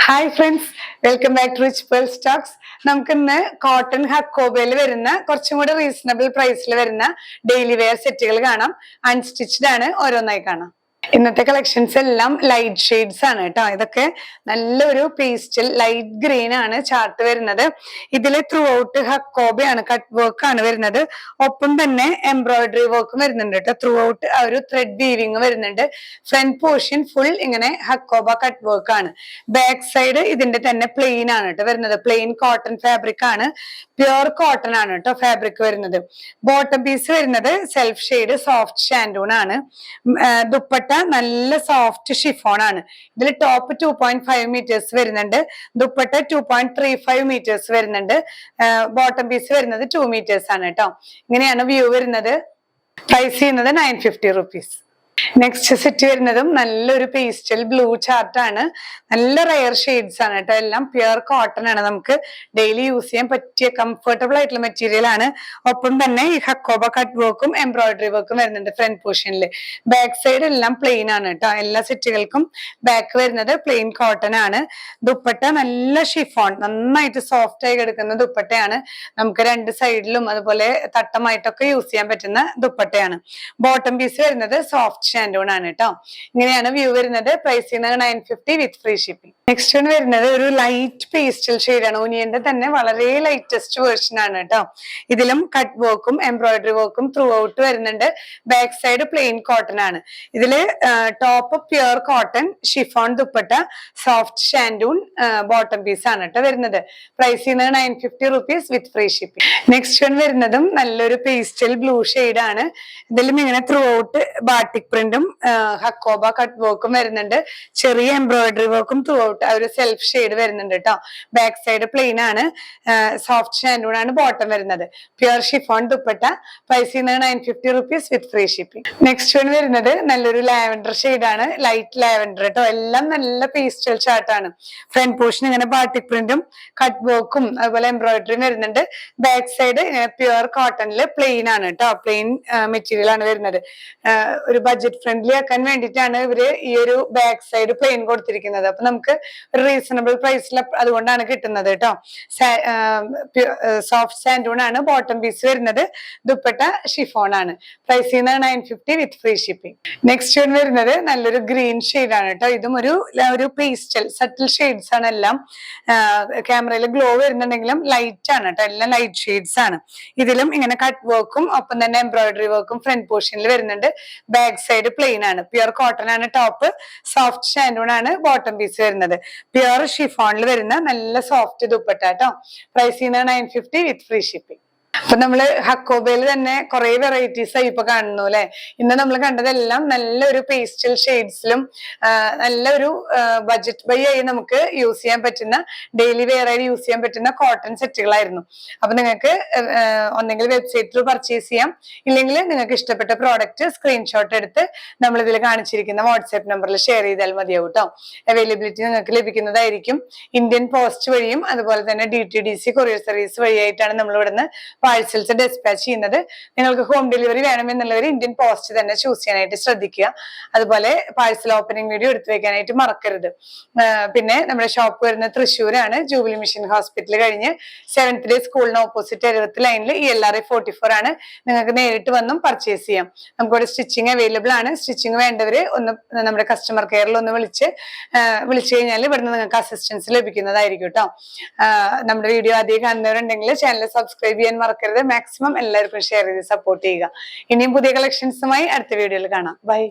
Hi friends, welcome back to Rich Pearl Stocks. നമുക്ക് ഇന്ന് cotton ഹക്കോബയിൽ വരുന്ന കുറച്ചും കൂടി റീസണബിൾ പ്രൈസിൽ വരുന്ന ഡെയിലി വെയർ സെറ്റുകൾ കാണാം. അൺസ്റ്റിച്ച്ഡ് ആണ്, ഓരോന്നായി കാണാം. ഇന്നത്തെ കളക്ഷൻസ് എല്ലാം ലൈറ്റ് ഷെയ്ഡ്സ് ആണ് കേട്ടോ. ഇതൊക്കെ നല്ലൊരു പേസ്റ്റൽ ലൈറ്റ് ഗ്രീൻ ആണ് ചാർട്ട് വരുന്നത്. ഇതില് ത്രൂ ഔട്ട് ഹക്കോബയാണ്, കട്ട് വർക്ക് ആണ് വരുന്നത്. ഒപ്പം തന്നെ എംബ്രോയിഡറി വർക്കും വരുന്നുണ്ട് കേട്ടോ. ത്രൂ ഔട്ട് ആ ഒരു ത്രെഡ് വീവിങ് വരുന്നുണ്ട്. ഫ്രണ്ട് പോർഷൻ ഫുൾ ഇങ്ങനെ ഹക്കോബ കട്ട് വർക്ക് ആണ്. ബാക്ക് സൈഡ് ഇതിന്റെ തന്നെ പ്ലെയിൻ ആണ് കേട്ടോ വരുന്നത്. പ്ലെയിൻ കോട്ടൺ ഫാബ്രിക് ആണ്, പ്യുർ കോട്ടൺ ആണ് കേട്ടോ ഫാബ്രിക് വരുന്നത്. ബോട്ടം പീസ് വരുന്നത് സെൽഫ് ഷെയ്ഡ് സോഫ്റ്റ് ഷാൻഡൂൺ ആണ്. ദുപ്പട്ട നല്ല സോഫ്റ്റ് ഷിഫോൺ ആണ്. ഇതിൽ ടോപ്പ് 2.5 മീറ്റേഴ്സ് വരുന്നുണ്ട്, ദുപ്പട്ട 2.35 മീറ്റേഴ്സ് വരുന്നുണ്ട്. ബോട്ടം പീസ് വരുന്നത് 2 മീറ്റേഴ്സ് ആണ് കേട്ടോ. ഇങ്ങനെയാണ് വ്യൂ വരുന്നത്. പ്രൈസ് ചെയ്യുന്നത് 950 റുപ്പീസ്. നെക്സ്റ്റ് സെറ്റ് വരുന്നതും നല്ലൊരു പേസ്റ്റൽ ബ്ലൂ ചാർട്ടാണ്. നല്ല റയർ ഷെയ്ഡ്സ് ആണ് കേട്ടോ. എല്ലാം പ്യുർ കോട്ടൺ ആണ്. നമുക്ക് ഡെയിലി യൂസ് ചെയ്യാൻ പറ്റിയ കംഫർട്ടബിൾ ആയിട്ടുള്ള മെറ്റീരിയൽ ആണ്. ഒപ്പം തന്നെ ഈ ഹക്കോബ കട്ട് വർക്കും എംബ്രോയിഡറി വർക്കും വരുന്നുണ്ട് ഫ്രണ്ട് പോർഷനിൽ. ബാക്ക് സൈഡ് എല്ലാം പ്ലെയിൻ ആണ് കേട്ടോ. എല്ലാ സെറ്റുകൾക്കും ബാക്ക് വരുന്നത് പ്ലെയിൻ കോട്ടൺ ആണ്. ദുപ്പട്ട നല്ല ഷിഫോൺ, നന്നായിട്ട് സോഫ്റ്റ് ആയി കിടക്കുന്ന ദുപ്പട്ടയാണ്. നമുക്ക് രണ്ട് സൈഡിലും അതുപോലെ തട്ടമായിട്ടൊക്കെ യൂസ് ചെയ്യാൻ പറ്റുന്ന ദുപ്പട്ടയാണ്. ബോട്ടം പീസ് വരുന്നത് സോഫ്റ്റ് ഷാൻഡൂൺ ആണ് കേട്ടോ. ഇങ്ങനെയാണ് വ്യൂ വരുന്നത്. പ്രൈസ് ചെയ്യുന്നത് 950 വിത്ത് ഫ്രീ ഷിപ്പിംഗ്. നെക്സ്റ്റ് വൺ വരുന്നത് ഒരു ലൈറ്റ് പേസ്റ്റൽ ഷെയ്ഡ് ആണ്. ഊനിയന്റെ തന്നെ വളരെ ലൈറ്റസ്റ്റ് വേർഷൻ ആണ് കേട്ടോ. ഇതിലും കട്ട് വർക്കും എംബ്രോയിഡറി വർക്കും ത്രൂ ഔട്ട് വരുന്നുണ്ട്. ബാക്ക് സൈഡ് പ്ലെയിൻ കോട്ടൺ ആണ്. ഇതില് top pure cotton, chiffon dupatta, soft shantoon bottom piece ആണ് കേട്ടോ വരുന്നത്. പ്രൈസ് ചെയ്യുന്നത് 950 rupees with free shipping. Next one വരുന്നതും നല്ലൊരു പേസ്റ്റൽ ബ്ലൂ ഷെയ്ഡ് ആണ്. ഇതിലും ഇങ്ങനെ ത്രൂ ഔട്ട് ബാട്ടിക് പ്രിന്റും ഹക്കോബ കട്ട് വർക്കും വരുന്നുണ്ട്. ചെറിയ എംബ്രോയിഡറി വർക്കും ത്രൂ ഔട്ട് ആ ഒരു സെൽഫ് ഷെയ്ഡ് വരുന്നുണ്ട് കേട്ടോ. ബാക്ക് സൈഡ് പ്ലെയിൻ ആണ്. സോഫ്റ്റ് ഷാൻഡൂൺ ആണ് ബോട്ടം വരുന്നത്. Pure chiffon dupatta. പ്രൈസ് ചെയ്യുന്നത് 950 rupees with free shipping. Next one വരുന്നത് നല്ലൊരു ലാവൻഡർ ഷെയ്ഡ് ആണ്. ലൈറ്റ് ലാവൻഡർ കേട്ടോ. എല്ലാം നല്ല പേസ്റ്റൽ ചാർട്ടാണ്. ഫ്രണ്ട് പോർഷൻ ഇങ്ങനെ ബാട്ടിക് പ്രിന്റും കട്ട് വർക്കും അതുപോലെ എംബ്രോയിഡറിയും വരുന്നുണ്ട്. ബാക്ക് സൈഡ് പ്യുർ കോട്ടണില് പ്ലെയിൻ ആണ് കേട്ടോ. പ്ലെയിൻ മെറ്റീരിയൽ ആണ് വരുന്നത്. ഒരു ബഡ്ജറ്റ് ഫ്രണ്ട്ലി ആക്കാൻ വേണ്ടിയിട്ടാണ് ഇവര് ഈ ഒരു ബാക്ക് സൈഡ് പ്ലെയിൻ കൊടുത്തിരിക്കുന്നത്. അപ്പൊ നമുക്ക് ഒരു റീസണബിൾ പ്രൈസിൽ അതുകൊണ്ടാണ് കിട്ടുന്നത് കേട്ടോ. സോഫ്റ്റ് സാൻഡൂൺ ആണ് ബോട്ടം പീസ് വരുന്നത്. ദുപ്പട്ട ഷിഫോൺ ആണ്. പ്രൈസ് ചെയ്യുന്നത് 950 വിത്ത് ഫ്രീ ഷിപ്പിംഗ്. നെക്സ്റ്റ് വൺ വരുന്നത് നല്ലൊരു ഗ്രീൻ ഷെയ്ഡ് ആണ് കേട്ടോ. ഇതും ഒരു പേസ്റ്റൽ സട്ടിൽ ഷെയ്ഡ്സ് ആണ്. എല്ലാം ക്യാമറയിൽ ഗ്ലോ വരുന്നുണ്ടെങ്കിലും ലൈറ്റ് ആണ് കേട്ടോ. എല്ലാം ലൈറ്റ് ഷെയ്ഡ്സ് ആണ്. ഇതിലും ഇങ്ങനെ കട്ട് വർക്കും ഒപ്പം തന്നെ എംബ്രോയിഡറി വർക്കും ഫ്രണ്ട് പോർഷനിൽ വരുന്നുണ്ട്. ബാക്ക് സൈഡ് പ്ലെയിൻ ആണ്. പ്യുർ കോട്ടൺ ആണ് ടോപ്പ്, സോഫ്റ്റ് ഷാൻഡൂൺ ആണ് ബോട്ടം പീസ് വരുന്നത്. പ്യുർ ഷിഫോണിൽ വരുന്ന നല്ല സോഫ്റ്റ് ദുപ്പട്ട കേട്ടോ. പ്രൈസ് ചെയ്യുന്നത് 950 വിത്ത് ഫ്രീ ഷിപ്പിംഗ്. അപ്പൊ നമ്മള് ഹക്കോബയിൽ തന്നെ കുറെ വെറൈറ്റീസ് ആയി ഇപ്പൊ കാണുന്നു അല്ലെ. ഇന്ന് നമ്മൾ കണ്ടതെല്ലാം നല്ലൊരു പേസ്റ്റൽ ഷെയ്ഡ്സിലും നല്ലൊരു ബഡ്ജറ്റ് ബൈ ആയി നമുക്ക് യൂസ് ചെയ്യാൻ പറ്റുന്ന, ഡെയിലി വെയർ ആയി യൂസ് ചെയ്യാൻ പറ്റുന്ന കോട്ടൺ സെറ്റുകളായിരുന്നു. അപ്പൊ നിങ്ങൾക്ക് ഒന്നെങ്കിൽ വെബ്സൈറ്റിൽ പർച്ചേസ് ചെയ്യാം, ഇല്ലെങ്കിൽ നിങ്ങൾക്ക് ഇഷ്ടപ്പെട്ട പ്രോഡക്റ്റ് സ്ക്രീൻഷോട്ട് എടുത്ത് നമ്മൾ ഇതിൽ കാണിച്ചിരിക്കുന്ന വാട്സ്ആപ്പ് നമ്പറിൽ ഷെയർ ചെയ്താൽ മതിയാവും കേട്ടോ. അവൈലബിലിറ്റി നിങ്ങൾക്ക് ലഭിക്കുന്നതായിരിക്കും. ഇന്ത്യൻ പോസ്റ്റ് വഴിയും അതുപോലെ തന്നെ DTDC കൊറിയർ സർവീസ് വഴിയായിട്ടാണ് നമ്മൾ ഇവിടുന്ന് പാഴ്സൽസ് ഡിസ്പാച്ച് ചെയ്യുന്നത്. നിങ്ങൾക്ക് ഹോം ഡെലിവറി വേണമെന്നുള്ളവർ ഇന്ത്യൻ പോസ്റ്റ് തന്നെ ചൂസ് ചെയ്യാനായിട്ട് ശ്രദ്ധിക്കുക. അതുപോലെ പാഴ്സൽ ഓപ്പണിംഗ് വീഡിയോ എടുത്തു വെക്കാനായിട്ട് മറക്കരുത്. പിന്നെ നമ്മുടെ ഷോപ്പ് വരുന്നത് തൃശ്ശൂരാണ്, ജൂബിലി മിഷൻ ഹോസ്പിറ്റൽ കഴിഞ്ഞ് 7th ഡേ സ്കൂളിന് ഓപ്പോസിറ്റ് 70 ലൈനിൽ ELRI 44 ആണ്. നിങ്ങൾക്ക് നേരിട്ട് വന്നും പർച്ചേസ് ചെയ്യാം. നമുക്കിവിടെ സ്റ്റിച്ചിങ് അവൈലബിൾ ആണ്. സ്റ്റിച്ചിങ് വേണ്ടവര് ഒന്ന് നമ്മുടെ കസ്റ്റമർ കെയറിൽ ഒന്ന് വിളിച്ചു കഴിഞ്ഞാൽ ഇവിടുന്ന് നിങ്ങൾക്ക് അസിസ്റ്റൻസ് ലഭിക്കുന്നതായിരിക്കും കേട്ടോ. നമ്മുടെ വീഡിയോ ആദ്യം കാണുന്നവരുണ്ടെങ്കിൽ ചാനൽ സബ്സ്ക്രൈബ് ചെയ്യാൻ മറക്കരുത്. മാക്സിമം എല്ലാവർക്കും ഷെയർ ചെയ്ത് സപ്പോർട്ട് ചെയ്യുക. ഇനിയും പുതിയ കളക്ഷൻസുമായി അടുത്ത വീഡിയോയിൽ കാണാം. ബൈ.